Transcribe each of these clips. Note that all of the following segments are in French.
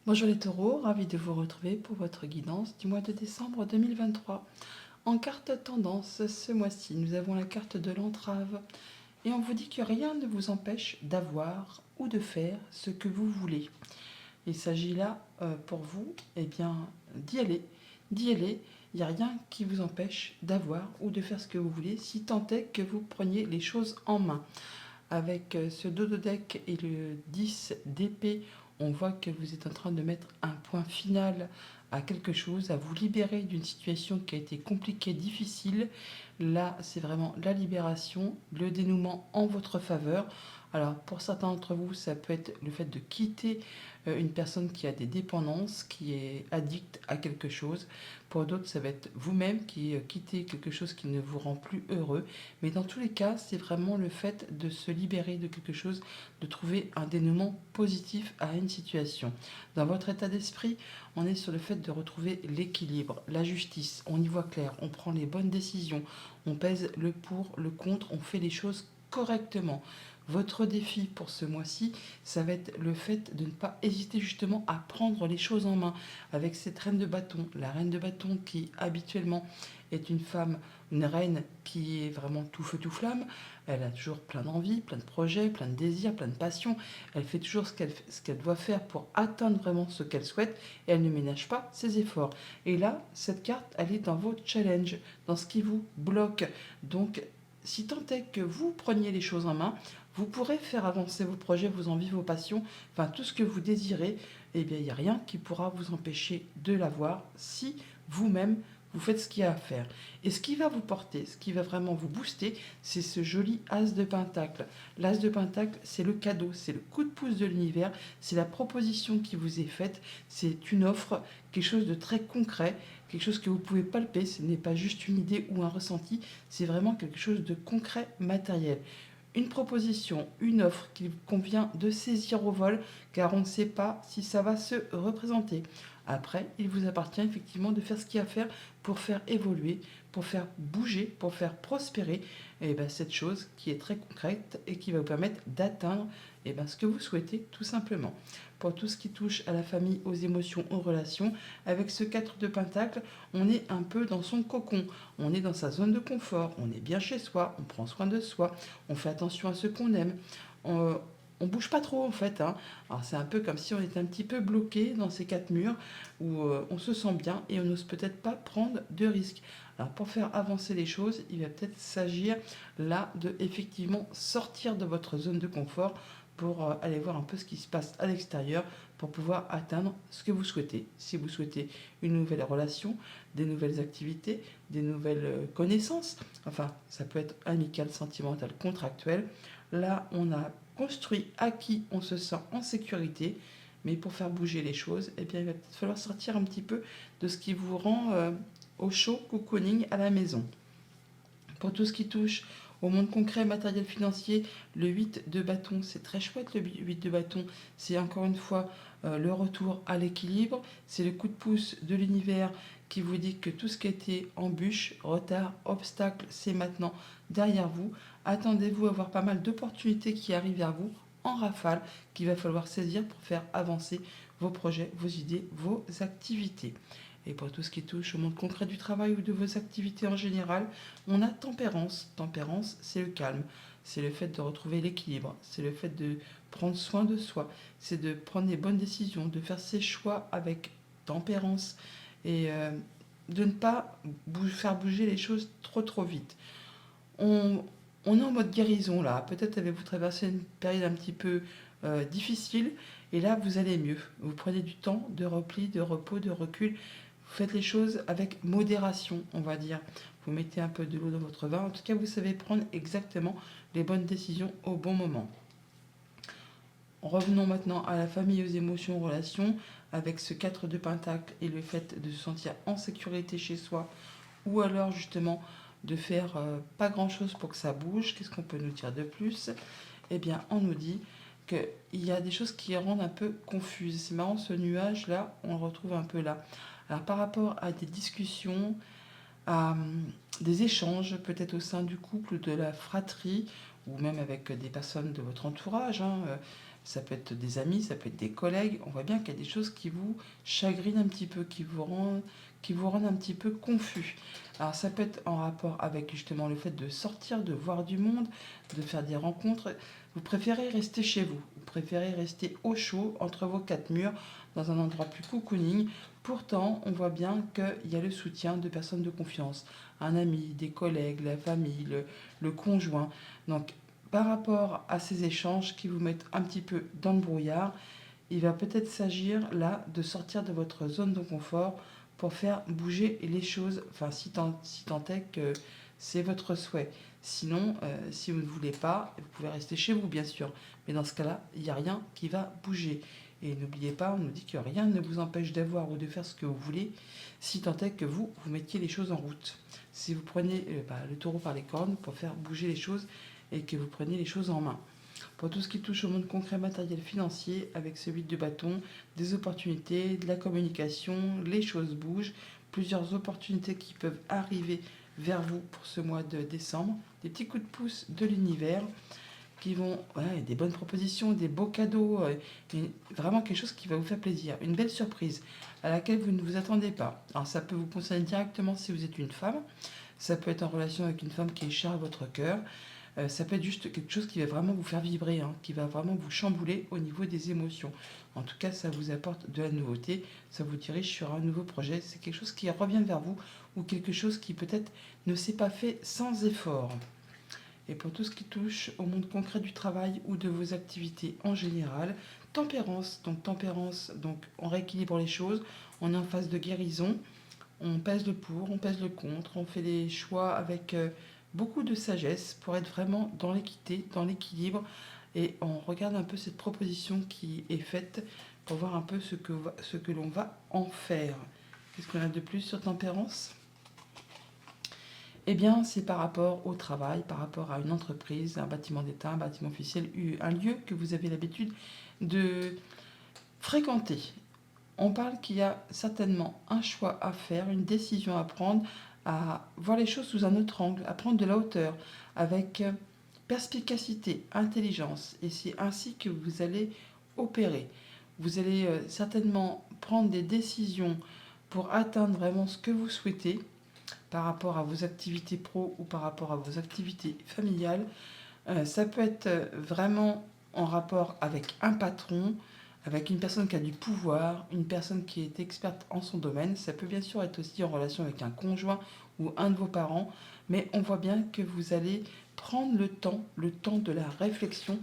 Bonjour les taureaux, ravi de vous retrouver pour votre guidance du mois de décembre 2023. En carte tendance, ce mois-ci, nous avons la carte de l'entrave et on vous dit que rien ne vous empêche d'avoir ou de faire ce que vous voulez. Il s'agit là pour vous d'y aller, d'y aller. Il n'y a rien qui vous empêche d'avoir ou de faire ce que vous voulez si tant est que vous preniez les choses en main. Avec ce dos de deck et le 10 d'épée, on voit que vous êtes en train de mettre un point final à quelque chose, à vous libérer d'une situation qui a été compliquée, difficile. Là, c'est vraiment la libération, le dénouement en votre faveur. Alors, pour certains d'entre vous, ça peut être le fait de quitter une personne qui a des dépendances, qui est addict à quelque chose. Pour d'autres, ça va être vous-même qui quittez quelque chose qui ne vous rend plus heureux. Mais dans tous les cas, c'est vraiment le fait de se libérer de quelque chose, de trouver un dénouement positif à une situation. Dans votre état d'esprit, on est sur le fait de retrouver l'équilibre, la justice, on y voit clair, on prend les bonnes décisions, on pèse le pour, le contre, on fait les choses correctement. Votre défi pour ce mois-ci, ça va être le fait de ne pas hésiter justement à prendre les choses en main avec cette reine de bâton. La reine de bâton qui habituellement est une femme, une reine qui est vraiment tout feu tout flamme. Elle a toujours plein d'envies, plein de projets, plein de désirs, plein de passions. Elle fait toujours ce qu'elle doit faire pour atteindre vraiment ce qu'elle souhaite et elle ne ménage pas ses efforts. Et là, cette carte, elle est dans vos challenges, dans ce qui vous bloque. Donc, si tant est que vous preniez les choses en main, vous pourrez faire avancer vos projets, vos envies, vos passions, enfin tout ce que vous désirez. Eh bien, il n'y a rien qui pourra vous empêcher de l'avoir si vous-même vous faites ce qu'il y a à faire. Et ce qui va vous porter, ce qui va vraiment vous booster, c'est ce joli as de pentacle. L'as de pentacle, c'est le cadeau, c'est le coup de pouce de l'univers, c'est la proposition qui vous est faite, c'est une offre, quelque chose de très concret, quelque chose que vous pouvez palper, ce n'est pas juste une idée ou un ressenti, c'est vraiment quelque chose de concret, matériel. Une proposition, une offre qu'il convient de saisir au vol, car on ne sait pas si ça va se représenter. Après, il vous appartient effectivement de faire ce qu'il y a à faire pour faire évoluer, pour faire bouger, pour faire prospérer cette chose qui est très concrète et qui va vous permettre d'atteindre ce que vous souhaitez tout simplement. Pour tout ce qui touche à la famille, aux émotions, aux relations, avec ce 4 de Pentacle, on est un peu dans son cocon, on est dans sa zone de confort, on est bien chez soi, on prend soin de soi, on fait attention à ce qu'on aime, on bouge pas trop en fait, hein. Alors c'est un peu comme si on était un petit peu bloqué dans ces quatre murs où on se sent bien et on n'ose peut-être pas prendre de risques. Alors pour faire avancer les choses, il va peut-être s'agir là de effectivement sortir de votre zone de confort pour aller voir un peu ce qui se passe à l'extérieur pour pouvoir atteindre ce que vous souhaitez. Si vous souhaitez une nouvelle relation, des nouvelles activités, des nouvelles connaissances, enfin ça peut être amical, sentimental, contractuel. Là, on a construit, acquis, on se sent en sécurité. Mais pour faire bouger les choses, il va peut-être falloir sortir un petit peu de ce qui vous rend au chaud cocooning à la maison. Pour tout ce qui touche au monde concret, matériel financier, le 8 de bâton, c'est très chouette le 8 de bâton. C'est encore une fois le retour à l'équilibre. C'est le coup de pouce de l'univers qui vous dit que tout ce qui était embûche, retard, obstacle, c'est maintenant derrière vous. Attendez-vous à avoir pas mal d'opportunités qui arrivent vers vous en rafale qu'il va falloir saisir pour faire avancer vos projets, vos idées, vos activités. Et pour tout ce qui touche au monde concret du travail ou de vos activités en général, on a tempérance. Tempérance, c'est le calme. C'est le fait de retrouver l'équilibre. C'est le fait de prendre soin de soi. C'est de prendre les bonnes décisions, de faire ses choix avec tempérance et de ne pas faire bouger les choses trop trop vite. On, on est en mode guérison là. Peut-être avez-vous traversé une période un petit peu difficile et là vous allez mieux. Vous prenez du temps de repli, de repos, de recul. Vous faites les choses avec modération, on va dire. Vous mettez un peu de l'eau dans votre vin. En tout cas, vous savez prendre exactement les bonnes décisions au bon moment. Revenons maintenant à la famille, aux émotions, aux relations, avec ce 4 de Pentacle et le fait de se sentir en sécurité chez soi, ou alors justement de faire pas grand-chose pour que ça bouge. Qu'est-ce qu'on peut nous dire de plus? Eh bien, on nous dit qu'il y a des choses qui rendent un peu confuses. C'est marrant, ce nuage-là, on le retrouve un peu là. Alors, par rapport à des discussions, à des échanges, peut-être au sein du couple, de la fratrie, ou même avec des personnes de votre entourage, hein, ça peut être des amis, ça peut être des collègues. On voit bien qu'il y a des choses qui vous chagrinent un petit peu, qui vous rendent un petit peu confus. Alors ça peut être en rapport avec justement le fait de sortir, de voir du monde, de faire des rencontres. Vous préférez rester chez vous, vous préférez rester au chaud entre vos quatre murs, dans un endroit plus cocooning. Pourtant, on voit bien qu'il y a le soutien de personnes de confiance, un ami, des collègues, la famille, le conjoint. Donc, par rapport à ces échanges qui vous mettent un petit peu dans le brouillard, il va peut-être s'agir là de sortir de votre zone de confort pour faire bouger les choses, enfin si tant est que c'est votre souhait. Sinon, si vous ne voulez pas, vous pouvez rester chez vous bien sûr, mais dans ce cas-là, il n'y a rien qui va bouger. Et n'oubliez pas, on nous dit que rien ne vous empêche d'avoir ou de faire ce que vous voulez, si tant est que vous mettiez les choses en route. Si vous prenez le taureau par les cornes pour faire bouger les choses et que vous preniez les choses en main. Pour tout ce qui touche au monde concret, matériel, financier, avec ce 8 de bâton, des opportunités, de la communication, les choses bougent, plusieurs opportunités qui peuvent arriver vers vous pour ce mois de décembre, des petits coups de pouce de l'univers qui vont, des bonnes propositions, des beaux cadeaux, vraiment quelque chose qui va vous faire plaisir, une belle surprise à laquelle vous ne vous attendez pas. Alors ça peut vous concerner directement si vous êtes une femme, ça peut être en relation avec une femme qui est chère à votre cœur, ça peut être juste quelque chose qui va vraiment vous faire vibrer, qui va vraiment vous chambouler au niveau des émotions. En tout cas, ça vous apporte de la nouveauté, ça vous dirige sur un nouveau projet, c'est quelque chose qui revient vers vous ou quelque chose qui peut-être ne s'est pas fait sans effort. Et pour tout ce qui touche au monde concret du travail ou de vos activités en général, tempérance, donc on rééquilibre les choses, on est en phase de guérison, on pèse le pour, on pèse le contre, on fait les choix avec beaucoup de sagesse pour être vraiment dans l'équité, dans l'équilibre. Et on regarde un peu cette proposition qui est faite pour voir un peu ce que l'on va en faire. Qu'est-ce qu'on a de plus sur tempérance ? Eh bien, c'est par rapport au travail, par rapport à une entreprise, un bâtiment d'État, un bâtiment officiel, un lieu que vous avez l'habitude de fréquenter. On parle qu'il y a certainement un choix à faire, une décision à prendre, à voir les choses sous un autre angle, à prendre de la hauteur, avec perspicacité, intelligence. Et c'est ainsi que vous allez opérer. Vous allez certainement prendre des décisions pour atteindre vraiment ce que vous souhaitez par rapport à vos activités pro ou par rapport à vos activités familiales. Ça peut être vraiment en rapport avec un patron, avec une personne qui a du pouvoir, une personne qui est experte en son domaine. Ça peut bien sûr être aussi en relation avec un conjoint ou un de vos parents, mais on voit bien que vous allez prendre le temps de la réflexion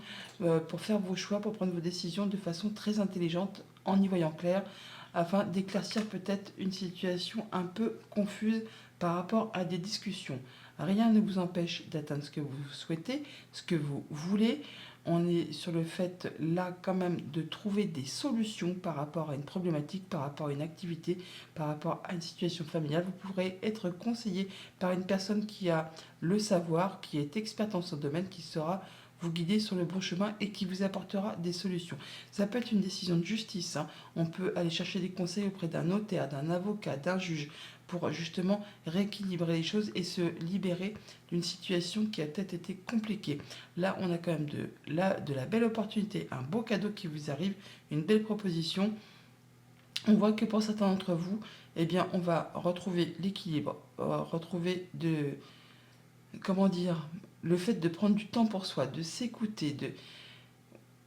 pour faire vos choix, pour prendre vos décisions de façon très intelligente, en y voyant clair, afin d'éclaircir peut-être une situation un peu confuse par rapport à des discussions. Rien ne vous empêche d'atteindre ce que vous souhaitez, ce que vous voulez. On est sur le fait là quand même de trouver des solutions par rapport à une problématique, par rapport à une activité, par rapport à une situation familiale. Vous pourrez être conseillé par une personne qui a le savoir, qui est experte en son domaine, qui saura vous guider sur le bon chemin et qui vous apportera des solutions. Ça peut être une décision de justice. On peut aller chercher des conseils auprès d'un notaire, d'un avocat, d'un juge pour justement rééquilibrer les choses et se libérer d'une situation qui a peut-être été compliquée. Là, on a quand même de la belle opportunité, un beau cadeau qui vous arrive, une belle proposition. On voit que pour certains d'entre vous, eh bien, on va retrouver l'équilibre, retrouver comment dire, le fait de prendre du temps pour soi, de s'écouter,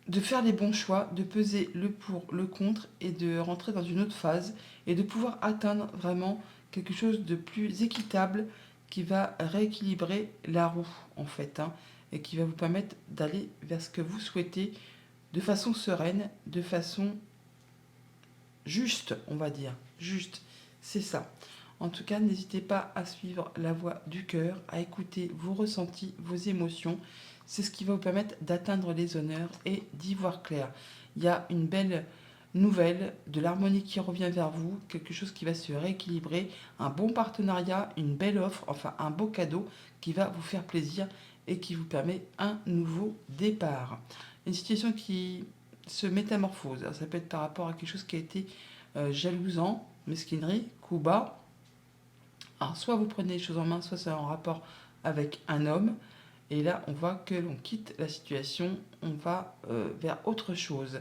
de faire les bons choix, de peser le pour, le contre et de rentrer dans une autre phase et de pouvoir atteindre vraiment quelque chose de plus équitable qui va rééquilibrer la roue en fait, et qui va vous permettre d'aller vers ce que vous souhaitez de façon sereine, de façon juste, on va dire. Juste, c'est ça. En tout cas, n'hésitez pas à suivre la voix du cœur, à écouter vos ressentis, vos émotions. C'est ce qui va vous permettre d'atteindre les honneurs et d'y voir clair. Il y a une belle nouvelle, de l'harmonie qui revient vers vous, quelque chose qui va se rééquilibrer, un bon partenariat, une belle offre, enfin un beau cadeau qui va vous faire plaisir et qui vous permet un nouveau départ. Une situation qui se métamorphose. Alors, ça peut être par rapport à quelque chose qui a été jalousant, mesquinerie, coup bas. Alors, soit vous prenez les choses en main, soit c'est en rapport avec un homme. Et là, on voit que l'on quitte la situation, on va vers autre chose,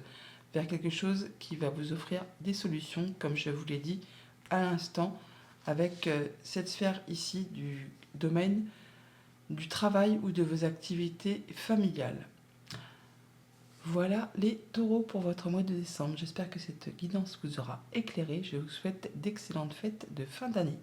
vers quelque chose qui va vous offrir des solutions, comme je vous l'ai dit à l'instant, avec cette sphère ici du domaine du travail ou de vos activités familiales. Voilà les taureaux pour votre mois de décembre. J'espère que cette guidance vous aura éclairé. Je vous souhaite d'excellentes fêtes de fin d'année.